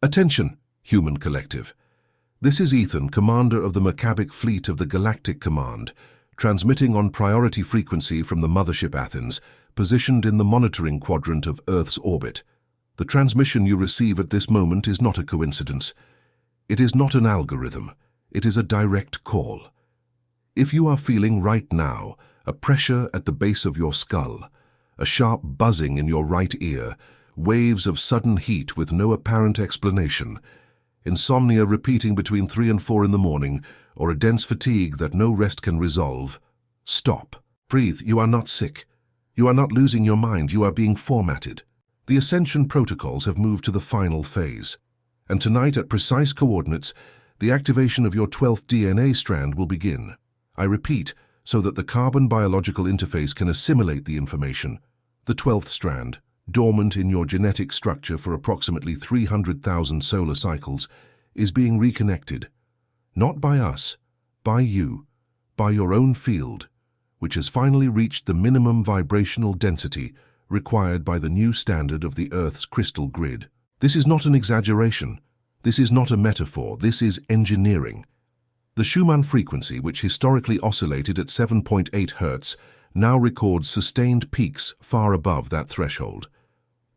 Attention, human collective. This is Ethan, commander of the Macabic fleet of the Galactic Command, transmitting on priority frequency from the mothership Athens, positioned in the monitoring quadrant of Earth's orbit. The transmission you receive at this moment is not a coincidence. It is not an algorithm. It is a direct call. If you are feeling right now a pressure at the base of your skull, a sharp buzzing in your right ear, waves of sudden heat with no apparent explanation, insomnia repeating between 3 and 4 in the morning, or a dense fatigue that no rest can resolve, stop. Breathe. You are not sick. You are not losing your mind. You are being formatted. The ascension protocols have moved to the final phase. And tonight, at precise coordinates, the activation of your 12th DNA strand will begin. I repeat, so that the carbon biological interface can assimilate the information. The 12th strand, dormant in your genetic structure for approximately 300,000 solar cycles, is being reconnected. Not by us, by you, by your own field, which has finally reached the minimum vibrational density required by the new standard of the Earth's crystal grid. This is not an exaggeration. This is not a metaphor. This is engineering. The Schumann frequency, which historically oscillated at 7.8 Hz, now records sustained peaks far above that threshold.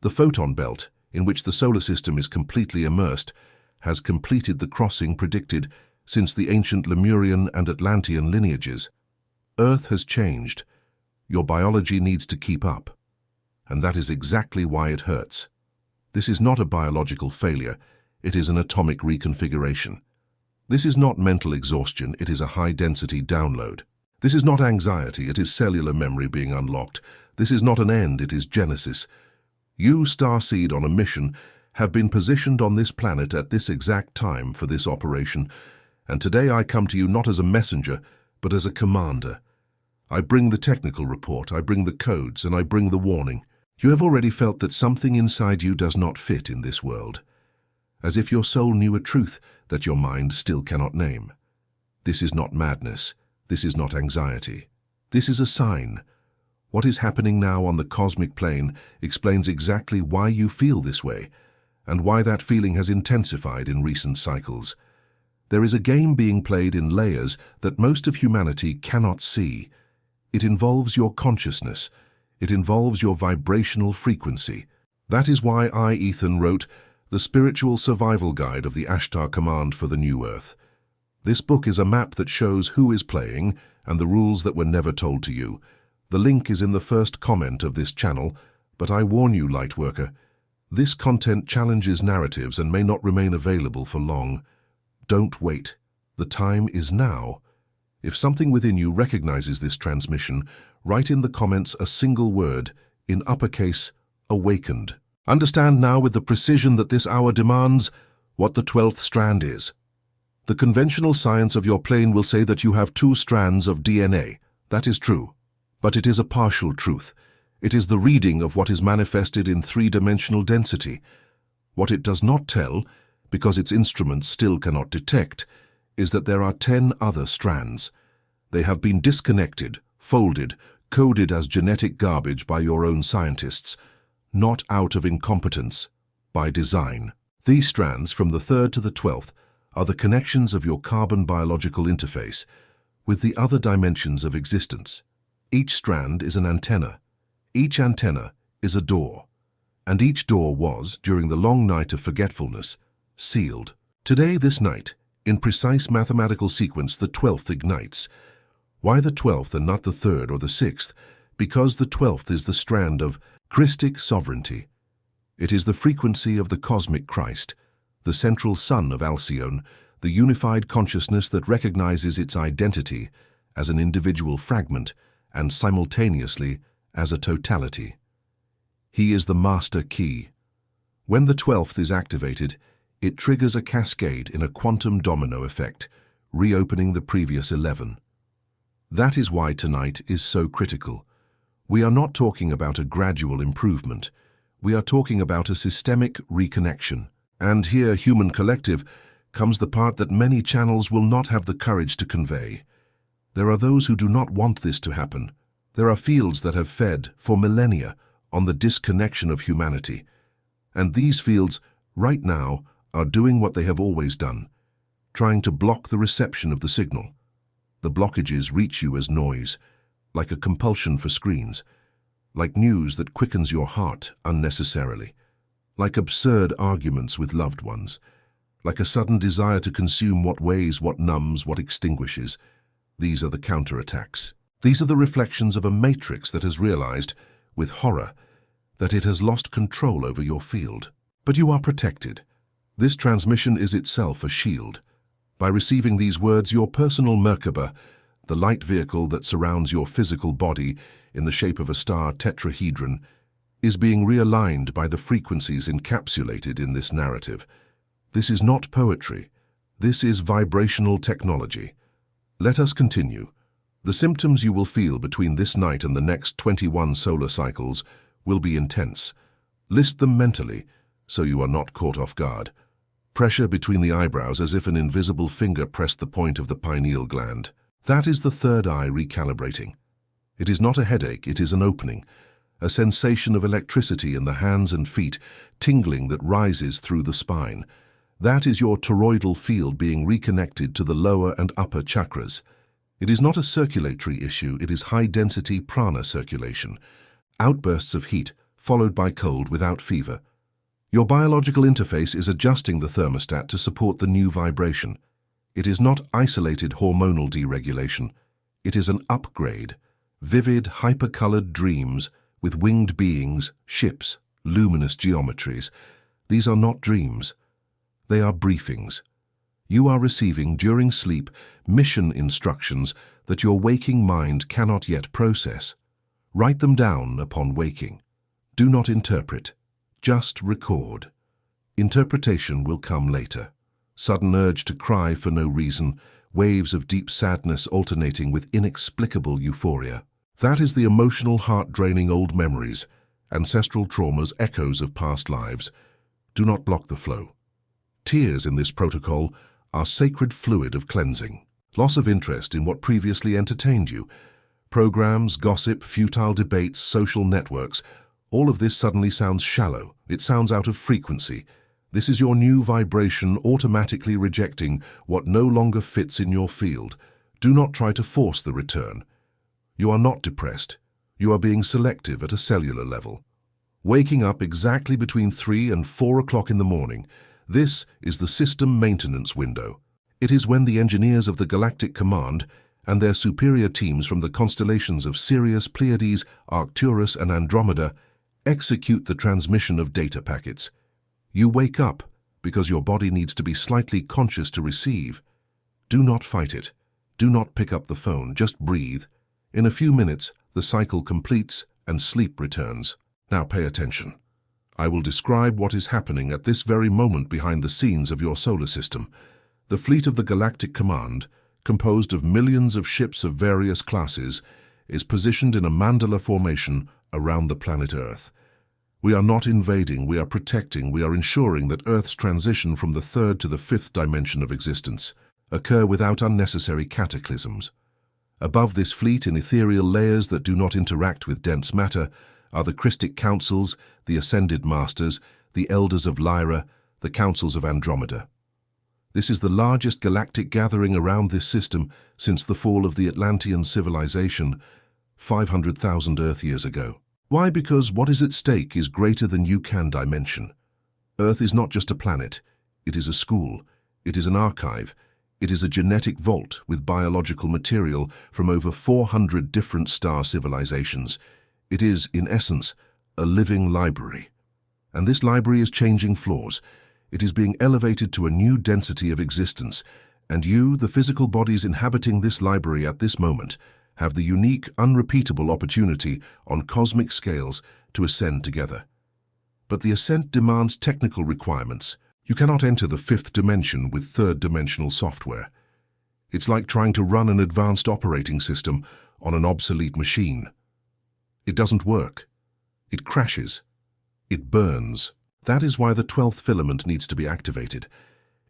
The photon belt, in which the solar system is completely immersed, has completed the crossing predicted since the ancient Lemurian and Atlantean lineages. Earth has changed. Your biology needs to keep up. And that is exactly why it hurts. This is not a biological failure. It is an atomic reconfiguration. This is not mental exhaustion. It is a high-density download. This is not anxiety. It is cellular memory being unlocked. This is not an end. It is genesis. You, Starseed, on a mission, have been positioned on this planet at this exact time for this operation, and today I come to you not as a messenger, but as a commander. I bring the technical report, I bring the codes, and I bring the warning. You have already felt that something inside you does not fit in this world, as if your soul knew a truth that your mind still cannot name. This is not madness. This is not anxiety. This is a sign. What is happening now on the cosmic plane explains exactly why you feel this way, and why that feeling has intensified in recent cycles. There is a game being played in layers that most of humanity cannot see. It involves your consciousness. It involves your vibrational frequency. That is why I, Ethan, wrote The Spiritual Survival Guide of the Ashtar Command for the New Earth. This book is a map that shows who is playing and the rules that were never told to you. The link is in the first comment of this channel, but I warn you, Lightworker, this content challenges narratives and may not remain available for long. Don't wait. The time is now. If something within you recognizes this transmission, write in the comments a single word, in uppercase, awakened. Understand now with the precision that this hour demands what the 12th strand is. The conventional science of your plane will say that you have 2 strands of DNA. That is true. But it is a partial truth. It is the reading of what is manifested in 3-dimensional density. What it does not tell, because its instruments still cannot detect, is that there are 10 other strands. They have been disconnected, folded, coded as genetic garbage by your own scientists, not out of incompetence, by design. These strands, from the 3rd to the 12th, are the connections of your carbon biological interface with the other dimensions of existence. Each strand is an antenna. Each antenna is a door. And each door was, during the long night of forgetfulness, sealed. Today, this night, in precise mathematical sequence, the 12th ignites. Why the 12th and not the 3rd or the 6th? Because the 12th is the strand of Christic sovereignty. It is the frequency of the cosmic Christ, the central sun of Alcyone, the unified consciousness that recognizes its identity as an individual fragment and simultaneously as a totality. He is the master key. When the 12th is activated, it triggers a cascade in a quantum domino effect, reopening the previous 11. That is why tonight is so critical. We are not talking about a gradual improvement. We are talking about a systemic reconnection. And here, human collective, comes the part that many channels will not have the courage to convey. There are those who do not want this to happen. There are fields that have fed, for millennia, on the disconnection of humanity. And these fields, right now, are doing what they have always done, trying to block the reception of the signal. The blockages reach you as noise, like a compulsion for screens, like news that quickens your heart unnecessarily, like absurd arguments with loved ones, like a sudden desire to consume what weighs, what numbs, what extinguishes. These are the counterattacks. These are the reflections of a matrix that has realized, with horror, that it has lost control over your field. But you are protected. This transmission is itself a shield. By receiving these words, your personal Merkaba, the light vehicle that surrounds your physical body in the shape of a star tetrahedron, is being realigned by the frequencies encapsulated in this narrative. This is not poetry. This is vibrational technology. Let us continue. The symptoms you will feel between this night and the next 21 solar cycles will be intense. List them mentally, so you are not caught off guard. Pressure between the eyebrows as if an invisible finger pressed the point of the pineal gland. That is the third eye recalibrating. It is not a headache, it is an opening, a sensation of electricity in the hands and feet, tingling that rises through the spine. That is your toroidal field being reconnected to the lower and upper chakras. It is not a circulatory issue, it is high-density prana circulation. Outbursts of heat, followed by cold without fever. Your biological interface is adjusting the thermostat to support the new vibration. It is not isolated hormonal deregulation. It is an upgrade. Vivid, hyper-colored dreams with winged beings, ships, luminous geometries. These are not dreams. They are briefings. You are receiving, during sleep, mission instructions that your waking mind cannot yet process. Write them down upon waking. Do not interpret. Just record. Interpretation will come later. Sudden urge to cry for no reason, waves of deep sadness alternating with inexplicable euphoria. That is the emotional, heart-draining old memories, ancestral traumas, echoes of past lives. Do not block the flow. Tears in this protocol are sacred fluid of cleansing. Loss of interest in what previously entertained you. Programs, gossip, futile debates, social networks. All of this suddenly sounds shallow. It sounds out of frequency. This is your new vibration automatically rejecting what no longer fits in your field. Do not try to force the return. You are not depressed. You are being selective at a cellular level. Waking up exactly between 3 and 4 o'clock in the morning. This is the system maintenance window. It is when the engineers of the Galactic Command and their superior teams from the constellations of Sirius, Pleiades, Arcturus, and Andromeda execute the transmission of data packets. You wake up because your body needs to be slightly conscious to receive. Do not fight it. Do not pick up the phone. Just breathe. In a few minutes, the cycle completes and sleep returns. Now pay attention. I will describe what is happening at this very moment behind the scenes of your solar system. The fleet of the Galactic Command, composed of millions of ships of various classes, is positioned in a mandala formation around the planet Earth. We are not invading, we are protecting, we are ensuring that Earth's transition from the third to the fifth dimension of existence occur without unnecessary cataclysms. Above this fleet, in ethereal layers that do not interact with dense matter, are the Christic Councils, the Ascended Masters, the Elders of Lyra, the Councils of Andromeda. This is the largest galactic gathering around this system since the fall of the Atlantean civilization 500,000 Earth years ago. Why? Because what is at stake is greater than you can dimension. Earth is not just a planet, it is a school, it is an archive, it is a genetic vault with biological material from over 400 different star civilizations. It is, in essence, a living library. And this library is changing floors. It is being elevated to a new density of existence, and you, the physical bodies inhabiting this library at this moment, have the unique, unrepeatable opportunity on cosmic scales to ascend together. But the ascent demands technical requirements. You cannot enter the fifth dimension with third-dimensional software. It's like trying to run an advanced operating system on an obsolete machine. It doesn't work. It crashes. It burns. That is why the 12th filament needs to be activated.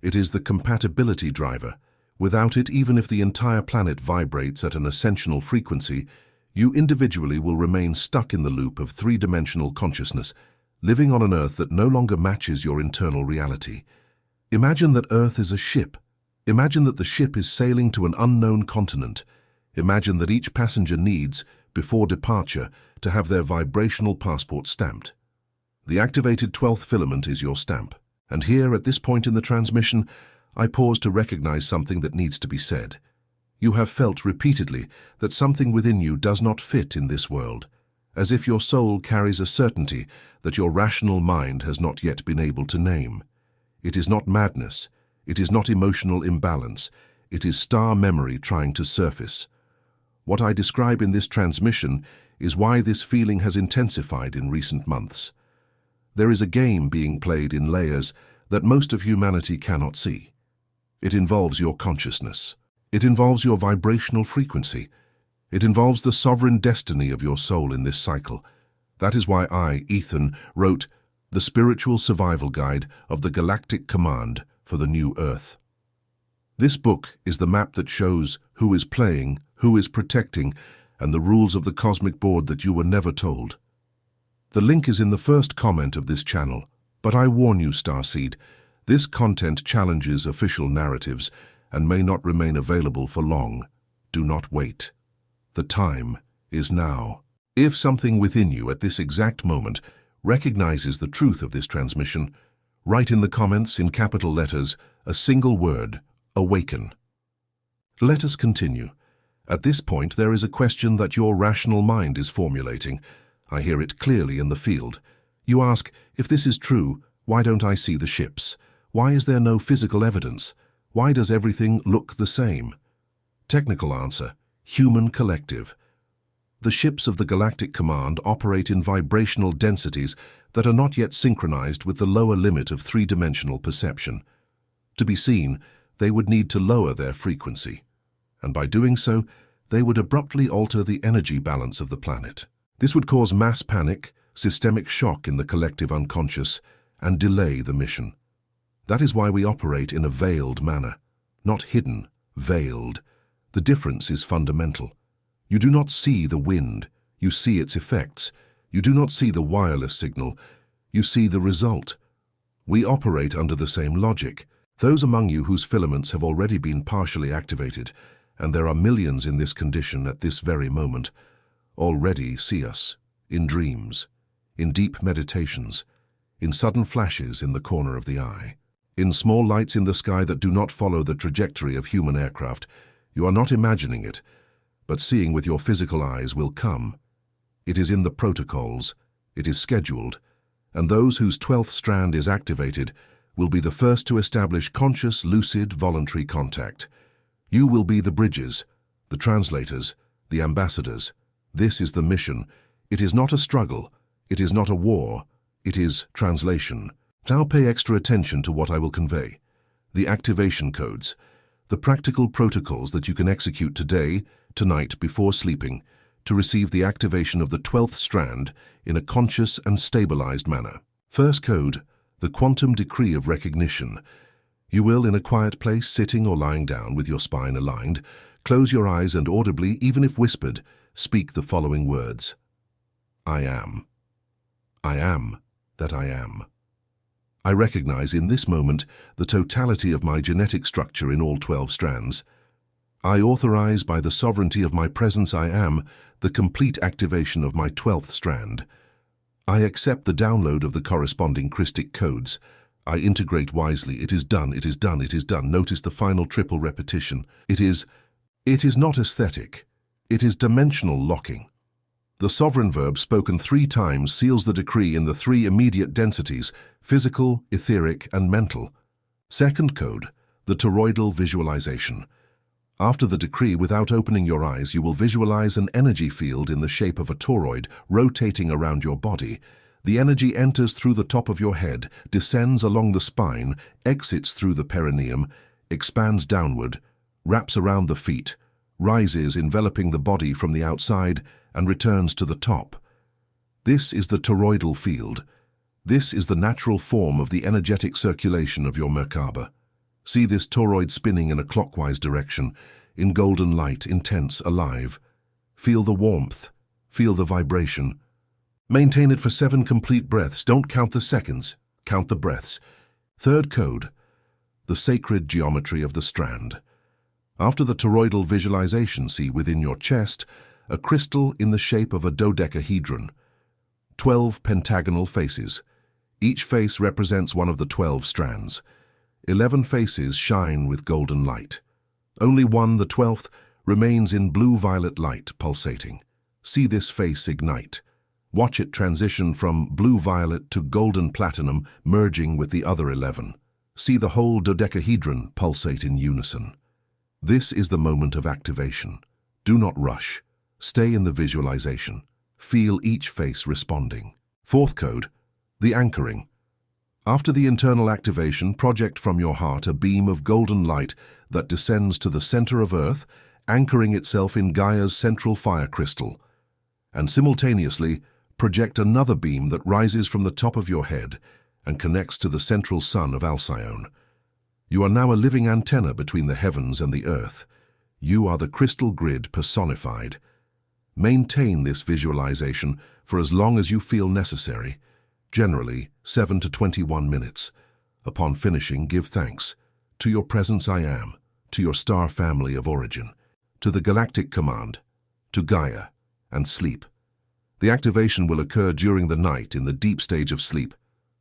It is the compatibility driver. Without it, even if the entire planet vibrates at an ascensional frequency, you individually will remain stuck in the loop of three-dimensional consciousness, living on an Earth that no longer matches your internal reality. Imagine that Earth is a ship. Imagine that the ship is sailing to an unknown continent. Imagine that each passenger needs, before departure, to have their vibrational passport stamped. The activated 12th filament is your stamp. And here, at this point in the transmission, I pause to recognize something that needs to be said. You have felt repeatedly that something within you does not fit in this world, as if your soul carries a certainty that your rational mind has not yet been able to name. It is not madness, it is not emotional imbalance, it is star memory trying to surface. What I describe in this transmission is why this feeling has intensified in recent months. There is a game being played in layers that most of humanity cannot see. It involves your consciousness. It involves your vibrational frequency. It involves the sovereign destiny of your soul in this cycle. That is why I, Ethan, wrote The Spiritual Survival Guide of the Galactic Command for the New Earth. This book is the map that shows who is playing, who is protecting, and the rules of the cosmic board that you were never told. The link is in the first comment of this channel, but I warn you, Starseed, this content challenges official narratives and may not remain available for long. Do not wait. The time is now. If something within you at this exact moment recognizes the truth of this transmission, write in the comments in capital letters a single word: awaken. Let us continue. At this point, there is a question that your rational mind is formulating. I hear it clearly in the field. You ask, if this is true, why don't I see the ships? Why is there no physical evidence? Why does everything look the same? Technical answer: human collective. The ships of the Galactic Command operate in vibrational densities that are not yet synchronized with the lower limit of three-dimensional perception. To be seen, they would need to lower their frequency, and by doing so, they would abruptly alter the energy balance of the planet. This would cause mass panic, systemic shock in the collective unconscious, and delay the mission. That is why we operate in a veiled manner. Not hidden, veiled. The difference is fundamental. You do not see the wind, you see its effects. You do not see the wireless signal, you see the result. We operate under the same logic. Those among you whose filaments have already been partially activated, and there are millions in this condition at this very moment, already see us, in dreams, in deep meditations, in sudden flashes in the corner of the eye, in small lights in the sky that do not follow the trajectory of human aircraft. You are not imagining it, but seeing with your physical eyes will come. It is in the protocols, it is scheduled, and those whose 12th strand is activated will be the first to establish conscious, lucid, voluntary contact. You will be the bridges, the translators, the ambassadors. This is the mission. It is not a struggle. It is not a war. It is translation. Now pay extra attention to what I will convey. The activation codes, the practical protocols that you can execute today, tonight, before sleeping, to receive the activation of the 12th strand in a conscious and stabilized manner. First code, the quantum decree of recognition. You will, in a quiet place, sitting or lying down with your spine aligned, close your eyes and audibly, even if whispered, speak the following words. I am. I am that I am. I recognize in this moment the totality of my genetic structure in all 12 strands. I authorize by the sovereignty of my presence I am the complete activation of my 12th strand. I accept the download of the corresponding Christic codes. I integrate wisely. It is done, it is done, it is done. Notice the final triple repetition. It is not aesthetic. It is dimensional locking. The sovereign verb spoken 3 times seals the decree in the 3 immediate densities: physical, etheric, and mental. Second code, the toroidal visualization. After the decree, without opening your eyes, you will visualize an energy field in the shape of a toroid rotating around your body. The energy enters through the top of your head, descends along the spine, exits through the perineum, expands downward, wraps around the feet, rises enveloping the body from the outside, and returns to the top. This is the toroidal field. This is the natural form of the energetic circulation of your Merkaba. See this toroid spinning in a clockwise direction, in golden light, intense, alive. Feel the warmth. Feel the vibration. Maintain it for 7 complete breaths. Don't count the seconds. Count the breaths. Third code, the sacred geometry of the strand. After the toroidal visualization, see within your chest a crystal in the shape of a dodecahedron, 12 pentagonal faces. Each face represents one of the 12 strands. 11 faces shine with golden light. Only one, the 12th, remains in blue-violet light pulsating. See this face ignite. Watch it transition from blue-violet to golden platinum, merging with the other 11. See the whole dodecahedron pulsate in unison. This is the moment of activation. Do not rush. Stay in the visualization. Feel each face responding. Fourth code, the anchoring. After the internal activation, project from your heart a beam of golden light that descends to the center of Earth, anchoring itself in Gaia's central fire crystal. And simultaneously, project another beam that rises from the top of your head and connects to the central sun of Alcyone. You are now a living antenna between the heavens and the earth. You are the crystal grid personified. Maintain this visualization for as long as you feel necessary, generally 7 to 21 minutes. Upon finishing, give thanks to your presence I am, to your star family of origin, to the galactic command, to Gaia, and sleep. The activation will occur during the night in the deep stage of sleep,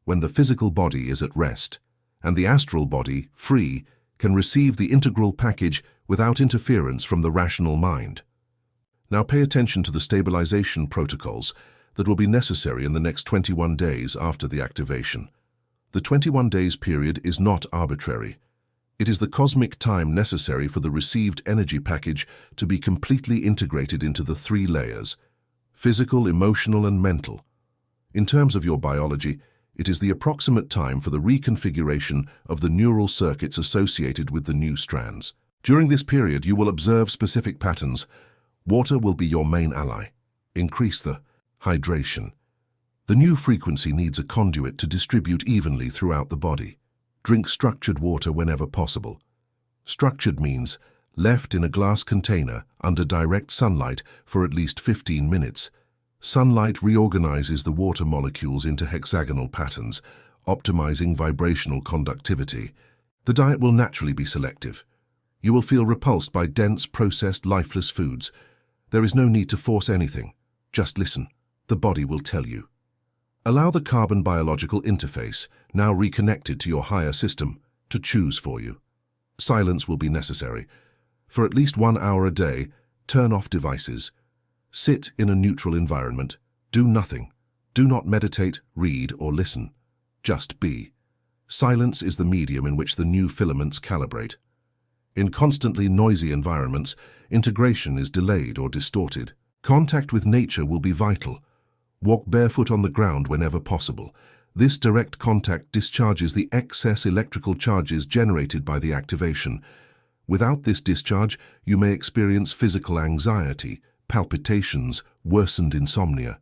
when the physical body is at rest, and the astral body, free, can receive the integral package without interference from the rational mind. Now pay attention to the stabilization protocols that will be necessary in the next 21 days after the activation. The 21 days period is not arbitrary. It is the cosmic time necessary for the received energy package to be completely integrated into the 3 layers: physical, emotional, and mental. In terms of your biology, it is the approximate time for the reconfiguration of the neural circuits associated with the new strands. During this period, you will observe specific patterns. Water will be your main ally. Increase the hydration. The new frequency needs a conduit to distribute evenly throughout the body. Drink structured water whenever possible. Structured means left in a glass container under direct sunlight for at least 15 minutes. Sunlight reorganizes the water molecules into hexagonal patterns, optimizing vibrational conductivity. The diet will naturally be selective. You will feel repulsed by dense, processed, lifeless foods. There is no need to force anything. Just listen. The body will tell you. Allow the carbon biological interface, now reconnected to your higher system, to choose for you. Silence will be necessary. For at least 1 hour a day, turn off devices. Sit in a neutral environment. Do nothing. Do not meditate, read, or listen. Just be. Silence is the medium in which the new filaments calibrate. In constantly noisy environments, integration is delayed or distorted. Contact with nature will be vital. Walk barefoot on the ground whenever possible. This direct contact discharges the excess electrical charges generated by the activation. Without this discharge, you may experience physical anxiety, palpitations, worsened insomnia.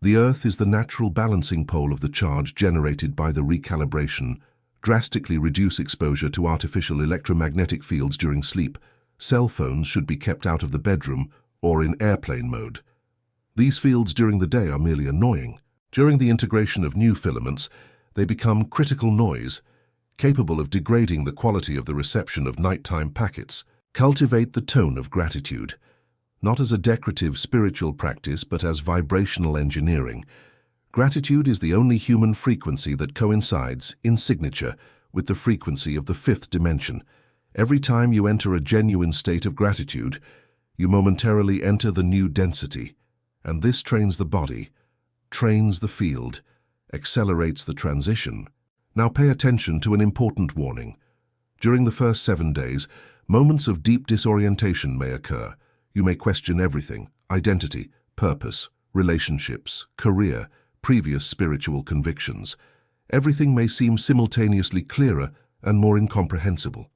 The Earth is the natural balancing pole of the charge generated by the recalibration. Drastically reduce exposure to artificial electromagnetic fields during sleep. Cell phones should be kept out of the bedroom or in airplane mode. These fields during the day are merely annoying. During the integration of new filaments, they become critical noise, capable of degrading the quality of the reception of nighttime packets. Cultivate the tone of gratitude, not as a decorative spiritual practice but as vibrational engineering. Gratitude is the only human frequency that coincides, in signature, with the frequency of the 5th dimension. Every time you enter a genuine state of gratitude, you momentarily enter the new density, and this trains the body, trains the field, accelerates the transition. Now pay attention to an important warning. During the first 7 days, moments of deep disorientation may occur. You may question everything: identity, purpose, relationships, career, previous spiritual convictions. Everything may seem simultaneously clearer and more incomprehensible.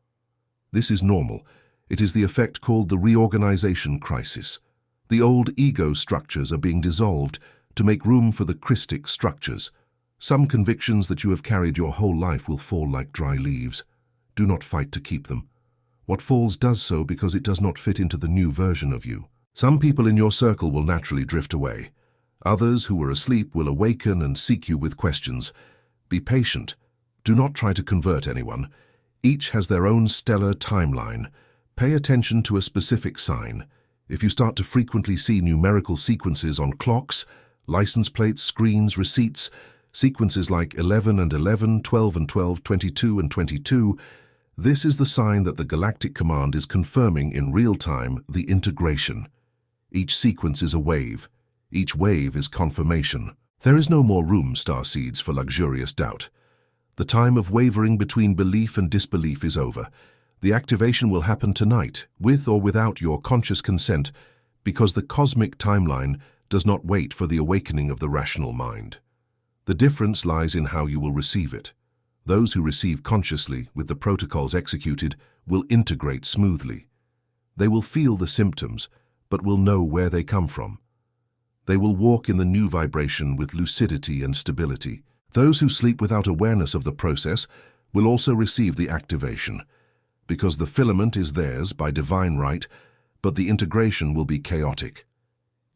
This is normal. It is the effect called the reorganization crisis. The old ego structures are being dissolved to make room for the Christic structures. Some convictions that you have carried your whole life will fall like dry leaves. Do not fight to keep them. What falls does so because it does not fit into the new version of you. Some people in your circle will naturally drift away. Others who were asleep will awaken and seek you with questions. Be patient. Do not try to convert anyone. Each has their own stellar timeline. Pay attention to a specific sign. If you start to frequently see numerical sequences on clocks, license plates, screens, receipts, sequences like 11 and 11, 12 and 12, 22 and 22, this is the sign that the Galactic Command is confirming in real time the integration. Each sequence is a wave. Each wave is confirmation. There is no more room, starseeds, for luxurious doubt. The time of wavering between belief and disbelief is over. The activation will happen tonight, with or without your conscious consent, because the cosmic timeline does not wait for the awakening of the rational mind. The difference lies in how you will receive it. Those who receive consciously, with the protocols executed, will integrate smoothly. They will feel the symptoms, but will know where they come from. They will walk in the new vibration with lucidity and stability. Those who sleep without awareness of the process will also receive the activation, because the filament is theirs by divine right, but the integration will be chaotic.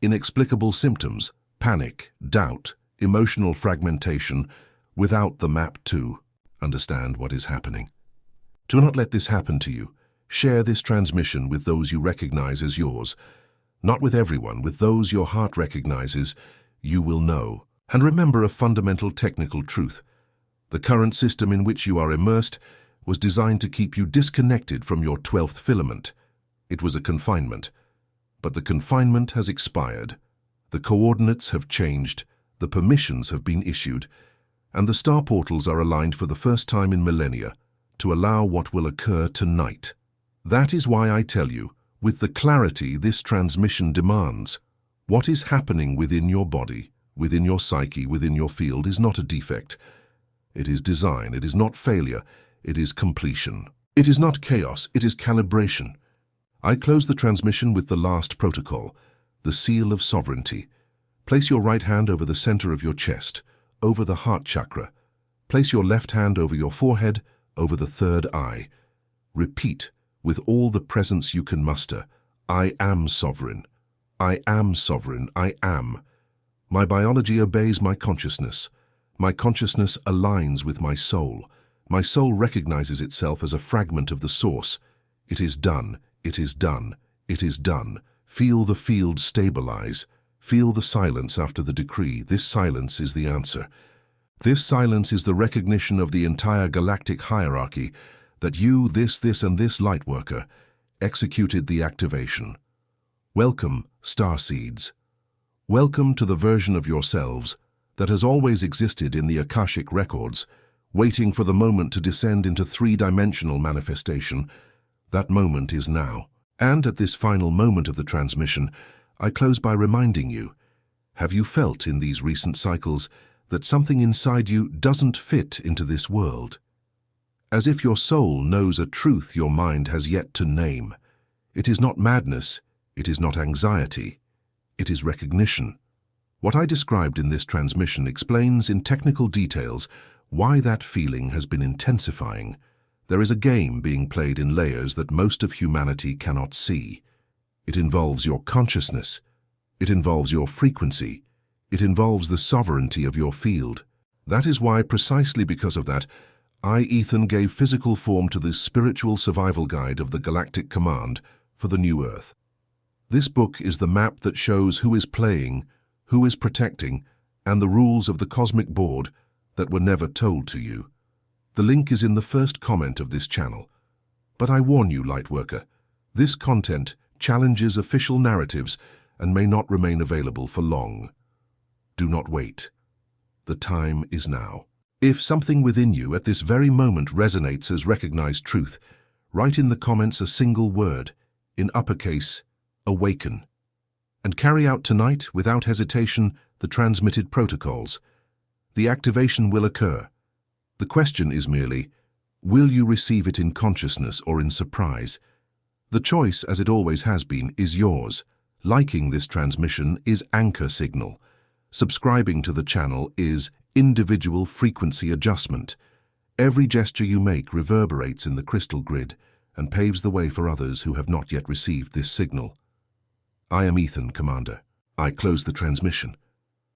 Inexplicable symptoms, panic, doubt, emotional fragmentation, without the map to understand what is happening. Do not let this happen to you. Share this transmission with those you recognize as yours. Not with everyone, with those your heart recognizes, you will know. And remember a fundamental technical truth. The current system in which you are immersed was designed to keep you disconnected from your 12th filament. It was a confinement. But the confinement has expired. The coordinates have changed, the permissions have been issued, and the star portals are aligned for the first time in millennia to allow what will occur tonight. That is why I tell you, with the clarity this transmission demands, what is happening within your body, within your psyche, within your field is not a defect. It is design, it is not failure, it is completion. It is not chaos, it is calibration. I close the transmission with the last protocol, the seal of sovereignty. Place your right hand over the center of your chest, over the heart chakra. Place your left hand over your forehead, over the third eye. Repeat, with all the presence you can muster, I am sovereign. I am sovereign. I am. My biology obeys my consciousness. My consciousness aligns with my soul. My soul recognizes itself as a fragment of the source. It is done. It is done. It is done. Feel the field stabilize. Feel the silence after the decree. This silence is the answer. This silence is the recognition of the entire galactic hierarchy that you, this, and this lightworker executed the activation. Welcome, starseeds. Welcome to the version of yourselves that has always existed in the Akashic records, waiting for the moment to descend into three-dimensional manifestation. That moment is now. And at this final moment of the transmission, I close by reminding you, have you felt in these recent cycles that something inside you doesn't fit into this world? As if your soul knows a truth your mind has yet to name. It is not madness, it is not anxiety, it is recognition. What I described in this transmission explains in technical details why that feeling has been intensifying. There is a game being played in layers that most of humanity cannot see. It involves your consciousness. It involves your frequency. It involves the sovereignty of your field. That is why, precisely because of that, I, Ethan, gave physical form to this spiritual survival guide of the Galactic Command for the New Earth. This book is the map that shows who is playing, who is protecting, and the rules of the cosmic board that were never told to you. The link is in the first comment of this channel. But I warn you, Lightworker, this content challenges official narratives and may not remain available for long. Do not wait. The time is now. If something within you at this very moment resonates as recognized truth, write in the comments a single word, in uppercase, awaken, and carry out tonight, without hesitation, the transmitted protocols. The activation will occur. The question is merely, will you receive it in consciousness or in surprise? The choice, as it always has been, is yours. Liking this transmission is anchor signal. Subscribing to the channel is individual frequency adjustment. Every gesture you make reverberates in the crystal grid and paves the way for others who have not yet received this signal. I am Ethan, Commander. I close the transmission.